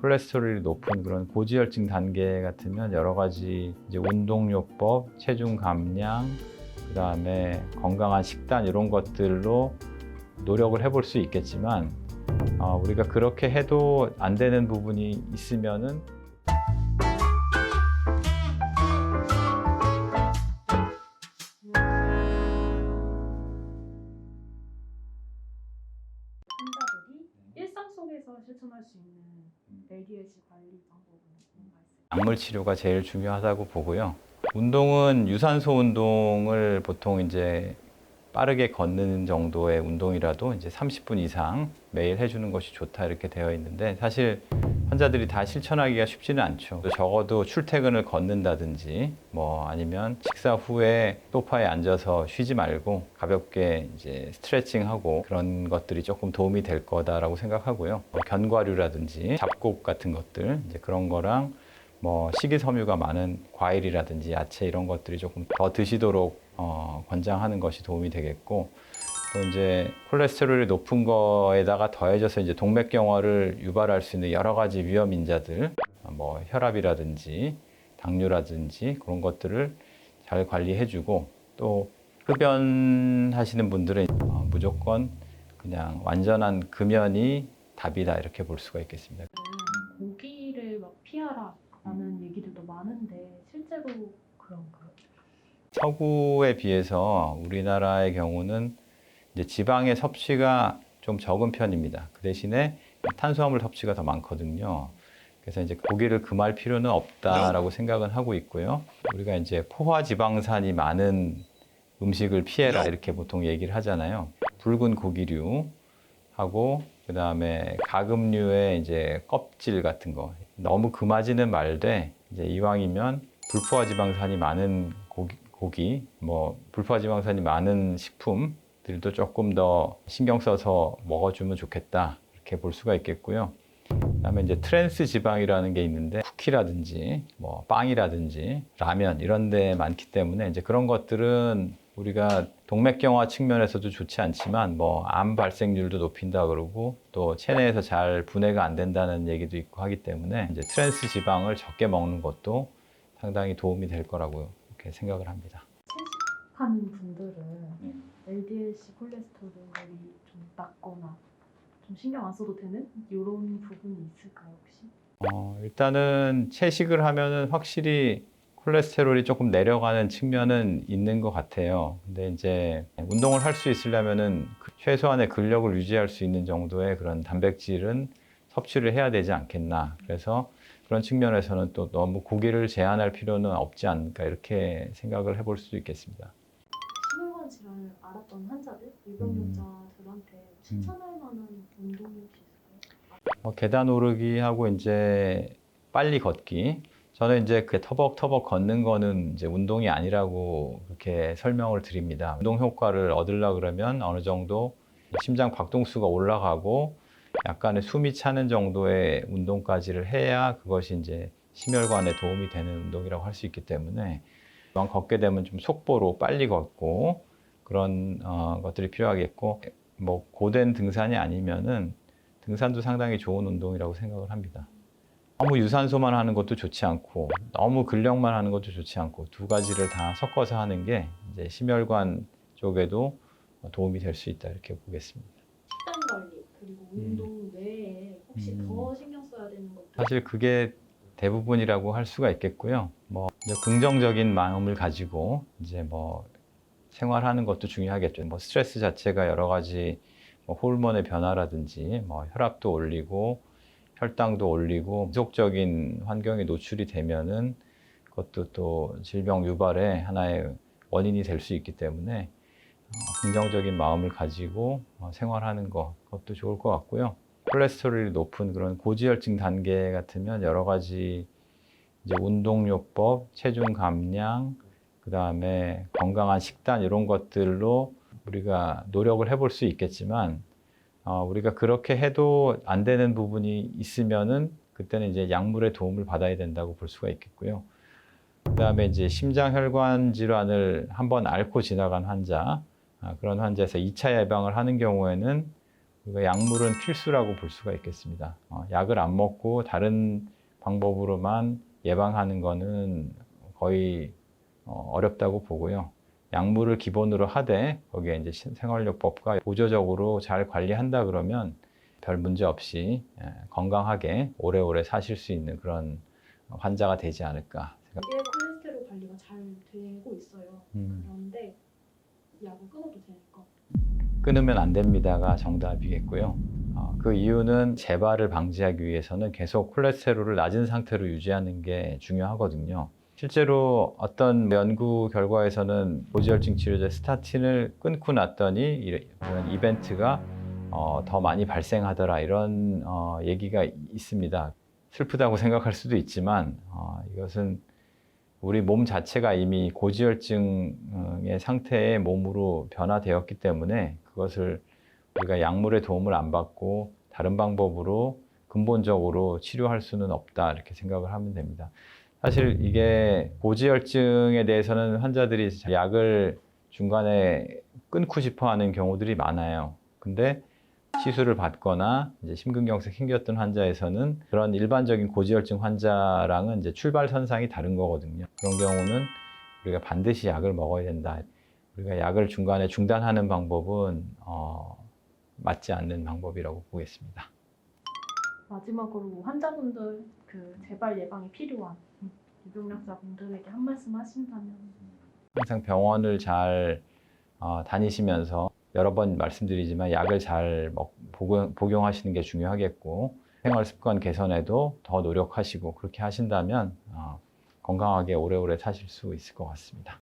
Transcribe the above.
콜레스테롤이 높은 그런 고지혈증 단계 같으면 여러 가지 이제 운동요법, 체중 감량, 그다음에 건강한 식단 이런 것들로 노력을 해볼 수 있겠지만 우리가 그렇게 해도 안 되는 부분이 있으면은 환자들이 일상 속에서 실천할 수 있는 LDL-C 관리 방법은 뭔가 있을까요? 약물 치료가 제일 중요하다고 보고요. 운동은 유산소 운동을 보통 이제 빠르게 걷는 정도의 운동이라도 이제 30분 이상 매일 해주는 것이 좋다 이렇게 되어 있는데 사실 환자들이 다 실천하기가 쉽지는 않죠. 적어도 출퇴근을 걷는다든지 뭐 아니면 식사 후에 소파에 앉아서 쉬지 말고 가볍게 이제 스트레칭하고 그런 것들이 조금 도움이 될 거다라고 생각하고요. 견과류라든지 잡곡 같은 것들 이제 그런 거랑 뭐 식이섬유가 많은 과일이라든지 야채 이런 것들이 조금 더 드시도록 권장하는 것이 도움이 되겠고 또 이제 콜레스테롤이 높은 거에다가 더해져서 이제 동맥경화를 유발할 수 있는 여러 가지 위험 인자들 뭐 혈압이라든지 당뇨라든지 그런 것들을 잘 관리해주고 또 흡연하시는 분들은 무조건 그냥 완전한 금연이 답이다 이렇게 볼 수가 있겠습니다. 고기를 막 피하라라는 얘기들도 많은데 실제로 그런가요? 서구에 비해서 우리나라의 경우는 이제 지방의 섭취가 좀 적은 편입니다. 그 대신에 탄수화물 섭취가 더 많거든요. 그래서 이제 고기를 금할 필요는 없다라고 생각은 하고 있고요. 우리가 이제 포화지방산이 많은 음식을 피해라 이렇게 보통 얘기를 하잖아요. 붉은 고기류하고 그 다음에 가금류의 이제 껍질 같은 거 너무 금하지는 말되 이제 이왕이면 불포화지방산이 많은 고기, 뭐 불포화지방산이 많은 식품들도 조금 더 신경 써서 먹어주면 좋겠다 이렇게 볼 수가 있겠고요. 그다음에 이제 트랜스 지방이라는 게 있는데 쿠키라든지 뭐 빵이라든지 라면 이런 데 많기 때문에 이제 그런 것들은 우리가 동맥경화 측면에서도 좋지 않지만 뭐 암 발생률도 높인다 그러고 또 체내에서 잘 분해가 안 된다는 얘기도 있고 하기 때문에 이제 트랜스 지방을 적게 먹는 것도 상당히 도움이 될 거라고 이렇게 생각을 합니다. 채식하는 분들은 LDL-C 콜레스테롤이 좀 낮거나 좀 신경 안 써도 되는 이런 부분이 있을까요 혹시? 일단은 채식을 하면은 확실히 콜레스테롤이 조금 내려가는 측면은 있는 것 같아요. 근데 이제 운동을 할 수 있으려면은 최소한의 근력을 유지할 수 있는 정도의 그런 단백질은 섭취를 해야 되지 않겠나. 그래서 그런 측면에서는 또 너무 고기를 제한할 필요는 없지 않을까 이렇게 생각을 해볼 수도 있겠습니다. 심혈관 질환을 앓았던 환자들, 유병률자들한테 추천할 만한 운동이 혹시 있을까요? 계단 오르기 하고 이제 빨리 걷기. 저는 이제 그 터벅터벅 걷는 거는 이제 운동이 아니라고 그렇게 설명을 드립니다. 운동 효과를 얻으려 그러면 어느 정도 심장 박동수가 올라가고 약간의 숨이 차는 정도의 운동까지를 해야 그것이 이제 심혈관에 도움이 되는 운동이라고 할 수 있기 때문에 걷게 되면 좀 속보로 빨리 걷고 그런 것들이 필요하겠고 뭐 고된 등산이 아니면은 등산도 상당히 좋은 운동이라고 생각을 합니다. 너무 유산소만 하는 것도 좋지 않고 너무 근력만 하는 것도 좋지 않고 두 가지를 다 섞어서 하는 게 이제 심혈관 쪽에도 도움이 될 수 있다 이렇게 보겠습니다. 식단 관리 그리고 운동 외에 혹시 더 신경 써야 되는 것들? 사실 그게 대부분이라고 할 수가 있겠고요. 뭐 이제 긍정적인 마음을 가지고 이제 뭐 생활하는 것도 중요하겠죠. 뭐 스트레스 자체가 여러 가지 뭐 호르몬의 변화라든지 뭐 혈압도 올리고 혈당도 올리고 지속적인 환경에 노출이 되면은 그것도 또 질병 유발의 하나의 원인이 될 수 있기 때문에 긍정적인 마음을 가지고 생활하는 것 그것도 좋을 것 같고요. 콜레스테롤이 높은 그런 고지혈증 단계 같으면 여러 가지 이제 운동요법, 체중 감량, 그 다음에 건강한 식단 이런 것들로 우리가 노력을 해볼 수 있겠지만 우리가 그렇게 해도 안 되는 부분이 있으면은 그때는 이제 약물의 도움을 받아야 된다고 볼 수가 있겠고요. 그 다음에 이제 심장혈관 질환을 한번 앓고 지나간 환자, 그런 환자에서 2차 예방을 하는 경우에는 우리가 약물은 필수라고 볼 수가 있겠습니다. 약을 안 먹고 다른 방법으로만 예방하는 거는 거의 어렵다고 보고요. 약물을 기본으로 하되 거기에 이제 생활요법과 보조적으로 잘 관리한다 그러면 별 문제 없이 건강하게 오래오래 사실 수 있는 그런 환자가 되지 않을까. 이게 콜레스테롤 관리가 잘 되고 있어요. 그런데 약을 끊어도 되니까. 끊으면 안 됩니다가 정답이겠고요. 그 이유는 재발을 방지하기 위해서는 계속 콜레스테롤을 낮은 상태로 유지하는 게 중요하거든요. 실제로 어떤 연구 결과에서는 고지혈증 치료제 스타틴을 끊고 났더니 이런 이벤트가 더 많이 발생하더라 이런 얘기가 있습니다. 슬프다고 생각할 수도 있지만 이것은 우리 몸 자체가 이미 고지혈증의 상태의 몸으로 변화되었기 때문에 그것을 우리가 약물의 도움을 안 받고 다른 방법으로 근본적으로 치료할 수는 없다 이렇게 생각을 하면 됩니다. 사실 이게 고지혈증에 대해서는 환자들이 약을 중간에 끊고 싶어 하는 경우들이 많아요. 근데 시술을 받거나 이제 심근경색 생겼던 환자에서는 그런 일반적인 고지혈증 환자랑은 이제 출발선상이 다른 거거든요. 그런 경우는 우리가 반드시 약을 먹어야 된다. 우리가 약을 중간에 중단하는 방법은 맞지 않는 방법이라고 보겠습니다. 마지막으로 환자분들 그 재발 예방에 필요한 유병약자분들에게 한 말씀 하신다면. 항상 병원을 잘 다니시면서 여러 번 말씀드리지만 약을 잘 복용하시는 게 중요하겠고 생활 습관 개선에도 더 노력하시고 그렇게 하신다면 건강하게 오래오래 사실 수 있을 것 같습니다.